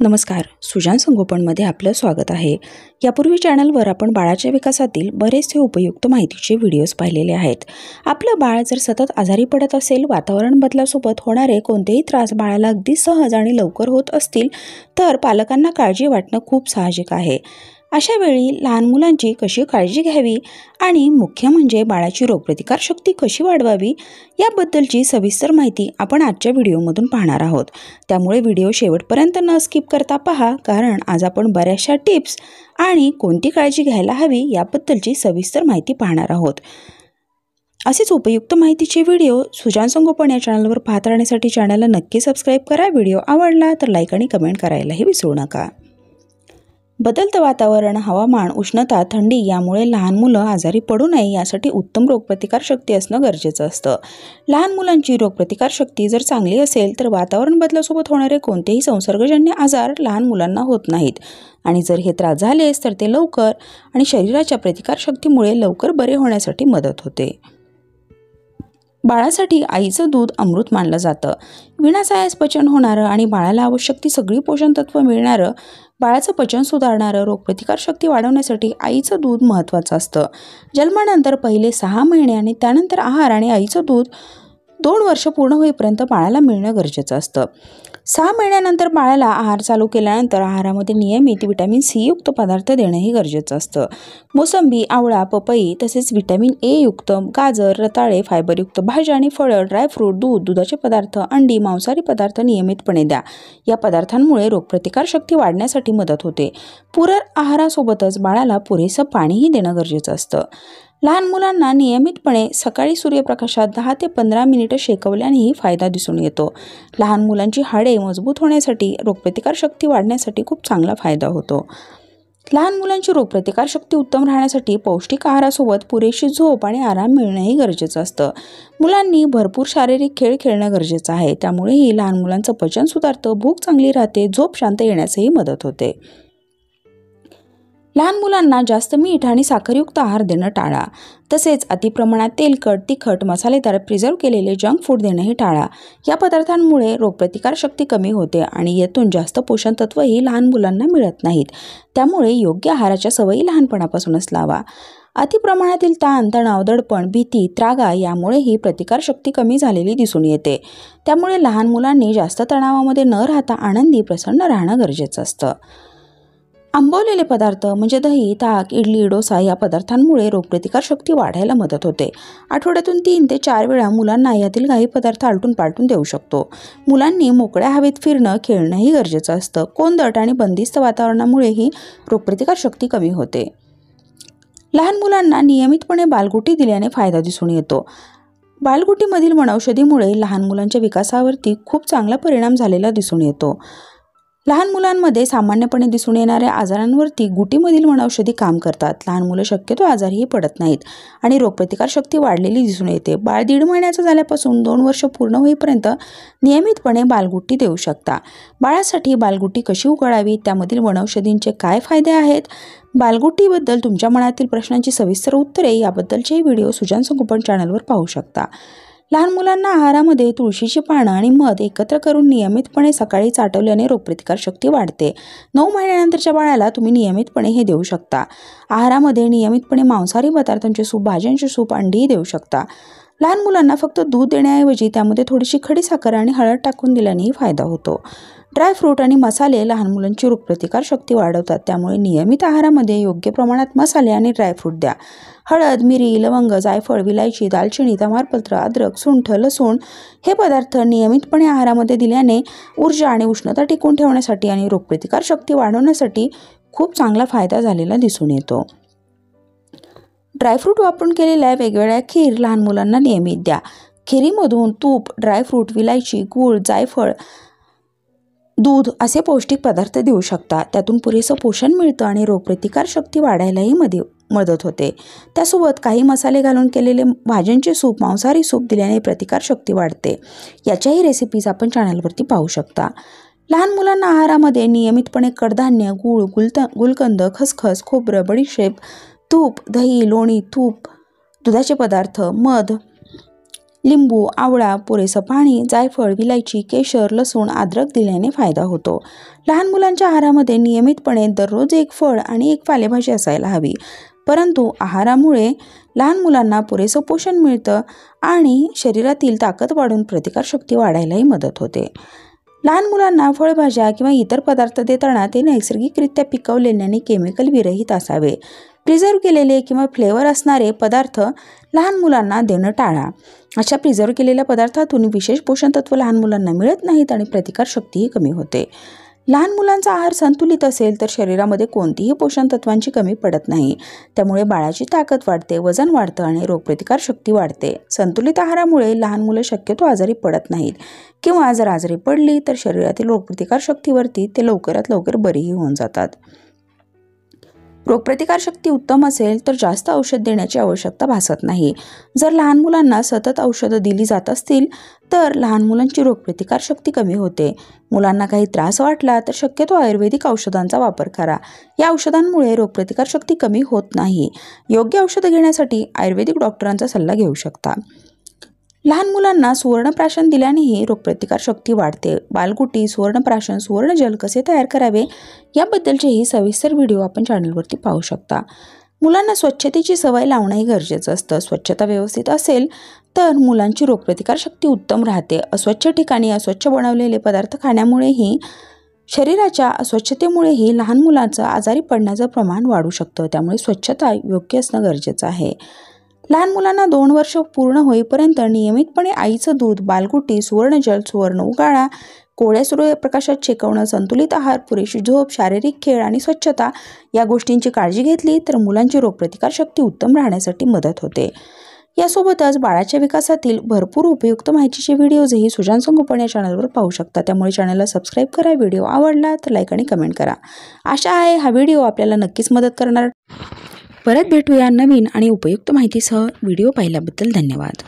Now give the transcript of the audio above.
नमस्कार, सुजान संगोपनमध्ये आपलं स्वागत आहे। यापूर्वी चॅनलवर आपण बाळाच्या विकासातील बरेचसे उपयुक्त माहितीचे व्हिडिओज पाहिलेले आहेत। आपलं बाळ जर सतत आजारी पडत असेल, वातावरण बदलासोबत होणारे कोणतेही त्रास बाळाला अगदी सहज आणि लवकर होत असतील, तर पालकांना काळजी वाटणं खूप साहजिक आहे। अशा वेळी लहान मुलांची कशी काळजी घ्यावी आणि मुख्य म्हणजे बाळाची रोगप्रतिकारशक्ती कशी वाढवावी याबद्दलची सविस्तर माहिती आपण आजच्या व्हिडिओमधून पाहणार आहोत। त्यामुळे व्हिडिओ शेवटपर्यंत न स्किप करता पहा, कारण आज आपण बऱ्याचशा टिप्स आणि कोणती काळजी घ्यायला हवी याबद्दलची सविस्तर माहिती पाहणार आहोत। असेच उपयुक्त माहितीचे व्हिडिओ सुजान संगोपन या चॅनलवर पाहत राहण्यासाठी चॅनलला नक्की सबस्क्राईब करा। व्हिडिओ आवडला तर लाईक आणि कमेंट करायलाही विसरू नका। बदलतं वातावरण, हवामान, उष्णता, थंडी यामुळे लहान मुलं आजारी पडू नये यासाठी उत्तम रोगप्रतिकारशक्ती असणं गरजेचं असतं। लहान मुलांची रोगप्रतिकारशक्ती जर चांगली असेल तर वातावरण बदलासोबत होणारे कोणतेही संसर्गजन्य आजार लहान मुलांना होत नाहीत आणि जर हे त्रास झालेच तर ते लवकर आणि शरीराच्या प्रतिकारशक्तीमुळे लवकर बरे होण्यासाठी मदत होते। बाळासाठी आईचं दूध अमृत मानलं जातं। विनासायास पचन होणारं आणि बाळाला आवश्यक ती सगळी पोषण तत्व मिळणारं, बाळाचं पचन सुधारणारं, रोगप्रतिकारशक्ती वाढवण्यासाठी आईचं दूध महत्त्वाचं असतं। जन्मानंतर पहिले 6 महिने आणि त्यानंतर आहार आणि आईचं दूध 2 वर्ष पूर्ण होईपर्यंत बाळाला मिळणं गरजेचं असतं। 6 महिन्यानंतर बाळाला आहार चालू केल्यानंतर आहारामध्ये नियमित व्हिटॅमिन सी युक्त पदार्थ देणंही गरजेचं असतं। मोसंबी, आवळा, पपई तसेच व्हिटॅमिन ए युक्त गाजर, रताळे, फायबरयुक्त भाज्या आणि फळं, ड्रायफ्रूट, दूध, दुधाचे पदार्थ, अंडी, मांसाहारी पदार्थ नियमितपणे द्या। या पदार्थांमुळे रोगप्रतिकारशक्ती वाढण्यासाठी मदत होते। पूरक आहारासोबतच बाळाला पुरेसं पाणीही देणं गरजेचं असतं। लहान मुलांना नियमितपणे सकाळी सूर्यप्रकाशात 10 ते 15 मिनिटं शेकवल्यानेही फायदा दिसून येतो। लहान मुलांची हाडे मजबूत होण्यासाठी, रोगप्रतिकारशक्ती वाढण्यासाठी खूप चांगला फायदा होतो। लहान मुलांची रोगप्रतिकारशक्ती उत्तम राहण्यासाठी पौष्टिक आहारासोबत पुरेशी झोप आणि आराम मिळणंही गरजेचं असतं। मुलांनी भरपूर शारीरिक खेळ खेळणं गरजेचं आहे, त्यामुळेही लहान मुलांचं पचन सुधारतं, भूक चांगली राहते, झोप शांत येण्यासही मदत होते। लहान मुलांना जास्त मीठ आणि साखरयुक्त आहार देणं टाळा। तसेच अतिप्रमाणात तेलकट, तिखट, मसालेदार, प्रिझर्व्ह केलेले जंक फूड देणंही टाळा। या पदार्थांमुळे रोगप्रतिकारशक्ती कमी होते आणि यातून जास्त पोषण तत्वही लहान मुलांना मिळत नाहीत। त्यामुळे योग्य आहाराच्या सवयी लहानपणापासूनच लावा। अतिप्रमाणातील ताण, तणाव, दडपण, भीती, त्रागा यामुळेही प्रतिकारशक्ती कमी झालेली दिसून येते। त्यामुळे लहान मुलांनी जास्त तणावामध्ये न राहता आनंदी, प्रसन्न राहणं गरजेचं असतं। आंबवलेले पदार्थ म्हणजे दही, ताक, इडली, डोसा या पदार्थांमुळे रोगप्रतिकारशक्ती वाढायला मदत होते। आठवड्यातून 3 ते 4 वेळा मुलांना यातील काही पदार्थ आलटून पालटून देऊ शकतो। मुलांनी मोकळ्या हवेत फिरणं, खेळणंही गरजेचं असतं। कोंदट आणि बंदिस्त वातावरणामुळेही रोगप्रतिकारशक्ती कमी होते। लहान मुलांना नियमितपणे बालगुटी दिल्याने फायदा दिसून येतो। बालगुटीमधील वनौषधीमुळे लहान मुलांच्या विकासावरती खूप चांगला परिणाम झालेला दिसून येतो। लहान मुलांमध्ये सामान्यपणे दिसून येणाऱ्या आजारांवरती गुटीमधील वनौषधी काम करतात। लहान मुलं शक्यतो आजारीही पडत नाहीत आणि रोगप्रतिकारशक्ती वाढलेली दिसून येते। बाळ 1.5 महिन्याचं झाल्यापासून 2 वर्ष पूर्ण होईपर्यंत नियमितपणे बालगुटी देऊ शकता। बाळासाठी बालगुटी कशी उघडावी, त्यामधील वनौषधींचे काय फायदे आहेत, बालगुटीबद्दल तुमच्या मनातील प्रश्नांची सविस्तर उत्तरे याबद्दलचे व्हिडिओ सुजान संगोपन चॅनलवर पाहू शकता। लहान मुलांना आहारामध्ये तुळशीची पानं आणि मध एकत्र करून नियमितपणे सकाळी चाटवल्याने रोगप्रतिकारशक्ती वाढते। 9 महिन्यानंतरच्या बाळाला तुम्ही नियमितपणे हे देऊ शकता। आहारामध्ये नियमितपणे मांसाहारी पदार्थांचे सूप, भाज्यांचे सूप, अंडीही देऊ शकता। लहान मुलांना फक्त दूध देण्याऐवजी त्यामध्ये थोडीशी खडीसाखर आणि हळद टाकून दिल्यानेही फायदा होतो। ड्रायफ्रूट आणि मसाले लहान मुलांची रोगप्रतिकारशक्ती वाढवतात, त्यामुळे नियमित आहारामध्ये योग्य प्रमाणात मसाले आणि ड्रायफ्रूट द्या। हळद, मिरी, लवंग, जायफळ, विलायची, दालचिनी, तमालपत्र, अद्रक, सुंठ, लसूण हे पदार्थ नियमितपणे आहारामध्ये दिल्याने ऊर्जा आणि उष्णता टिकवून ठेवण्यासाठी आणि रोगप्रतिकारशक्ती वाढवण्यासाठी खूप चांगला फायदा झालेला दिसून येतो। ड्रायफ्रूट वापरून केलेल्या वेगवेगळ्या खीर लहान मुलांना नियमित द्या। खिरीमधून तूप, ड्रायफ्रूट, विलायची, गूळ, जायफळ, दूध असे पौष्टिक पदार्थ देऊ शकता। त्यातून पुरेसं पोषण मिळतं आणि रोगप्रतिकारशक्ती वाढायलाही मदत होते। त्यासोबत काही मसाले घालून केलेले भाज्यांचे सूप, मांसाहारी सूप दिल्याने प्रतिकारशक्ती वाढते। याच्याही रेसिपीज आपण चॅनलवरती पाहू शकता। लहान मुलांना आहारामध्ये नियमितपणे कडधान्य, गूळ, गुलकंद, खसखस, खोबरं, बडीशेप, तूप, दही, लोणी, तूप, दुधाचे पदार्थ, मध लिंबू, आवळा, पुरेसं पाणी, जायफळ, विलायची, केशर, लसूण, अद्रक दिल्याने फायदा होतो. लहान मुलांच्या आहारामध्ये नियमितपणे दररोज एक फळ आणि एक पालेभाजी असायला हवी. परंतु आहारामुळे लहान मुलांना पुरेसं पोषण मिळतं आणि शरीरातील ताकद वाढून प्रतिकारशक्ती वाढायलाही मदत होते. लहान मुलांना फळभाज्या किंवा इतर पदार्थ देताना ते नैसर्गिकरित्या पिकवलेले आणि केमिकल विरहित असावे. प्रिझर्व्ह केलेले किंवा फ्लेवर असणारे पदार्थ लहान मुलांना देणं टाळा. अशा प्रिझर्व्ह केलेल्या पदार्थातून विशेष पोषण तत्व लहान मुलांना मिळत नाहीत आणि प्रतिकारशक्तीही कमी होते. लहान मुलांचा आहार संतुलित असेल तर शरीरामध्ये कोणतीही पोषण तत्वांची कमी पडत नाही. त्यामुळे बाळाची ताकद वाढते, वजन वाढतं आणि रोगप्रतिकारशक्ती वाढते. संतुलित आहारामुळे लहान मुलं शक्यतो आजारी पडत नाहीत किंवा जर आजारी पडली तर शरीरातील रोगप्रतिकारशक्तीवरती ते लवकरात लवकर बरीही होऊन जातात. रोगप्रतिकारशक्ती उत्तम असेल तर जास्त औषध देण्याची आवश्यकता भासत नाही. जर लहान मुलांना सतत औषधं दिली जात असतील तर लहान मुलांची रोगप्रतिकारशक्ती कमी होते. मुलांना काही त्रास वाटला तर शक्यतो आयुर्वेदिक औषधांचा वापर करा. या औषधांमुळे रोगप्रतिकारशक्ती कमी होत नाही. योग्य औषधं घेण्यासाठी आयुर्वेदिक डॉक्टरांचा सल्ला घेऊ शकता. लहान मुलांना सुवर्णप्राशन दिल्यानेही रोगप्रतिकारशक्ती वाढते. बालगुटी, सुवर्णप्राशन, सुवर्णजल कसे तयार करावे याबद्दलचेही सविस्तर व्हिडिओ आपण चॅनलवरती पाहू शकता. मुलांना स्वच्छतेची सवय लावणंही गरजेचं असतं. स्वच्छता व्यवस्थित असेल तर मुलांची रोगप्रतिकारशक्ती उत्तम राहते. अस्वच्छ ठिकाणी अस्वच्छ बनवलेले पदार्थ खाण्यामुळेही शरीराच्या अस्वच्छतेमुळेही लहान मुलांचं आजारी पडण्याचं प्रमाण वाढू शकतं. त्यामुळे स्वच्छता योग्य असणं गरजेचं आहे. लहान मुलांना 2 वर्ष पूर्ण होईपर्यंत नियमितपणे आईचं दूध, बालगुटी, सुवर्णजल, सुवर्ण उगाळा, कोवळ्या सूर्यप्रकाशात शेकवणं, संतुलित आहार, पुरेशी झोप, शारीरिक खेळ आणि स्वच्छता या गोष्टींची काळजी घेतली तर मुलांची रोगप्रतिकारशक्ती उत्तम राहण्यासाठी मदत होते. यासोबतच बाळाच्या विकासातील भरपूर उपयुक्त माहितीचे व्हिडिओजही सुजान संगोपन या चॅनलवर पाहू शकता. त्यामुळे चॅनलला सबस्क्राईब करा. व्हिडिओ आवडला तर लाईक आणि कमेंट करा. आशा आहे हा व्हिडिओ आपल्याला नक्कीच मदत करणार. परत भेटूया नवीन आणि उपयुक्त माहितीसह. व्हिडिओ पाहिल्याबद्दल धन्यवाद.